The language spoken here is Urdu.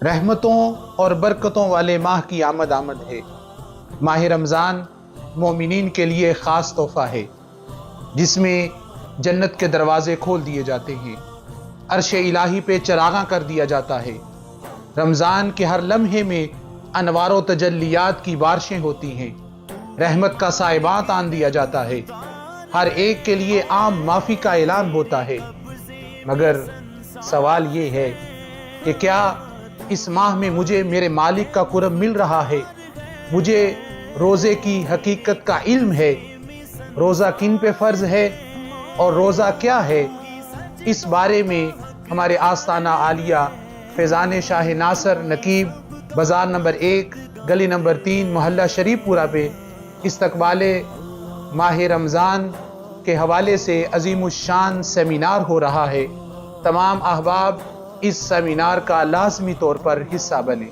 رحمتوں اور برکتوں والے ماہ کی آمد ہے۔ ماہ رمضان مومنین کے لیے خاص تحفہ ہے، جس میں جنت کے دروازے کھول دیے جاتے ہیں، عرش الہی پہ چراغاں کر دیا جاتا ہے۔ رمضان کے ہر لمحے میں انوار و تجلیات کی بارشیں ہوتی ہیں، رحمت کا سائبان تان دیا جاتا ہے، ہر ایک کے لیے عام معافی کا اعلان ہوتا ہے۔ مگر سوال یہ ہے کہ کیا اس ماہ میں مجھے میرے مالک کا قرب مل رہا ہے؟ مجھے روزے کی حقیقت کا علم ہے؟ روزہ کن پہ فرض ہے اور روزہ کیا ہے؟ اس بارے میں ہمارے آستانہ عالیہ فیضان شاہ ناصر نقیب، بازار نمبر 1، گلی نمبر 3، محلہ شریف پورہ پہ استقبال ماہ رمضان کے حوالے سے عظیم الشان سیمینار ہو رہا ہے۔ تمام احباب اس سیمینار کا لازمی طور پر حصہ بنیں۔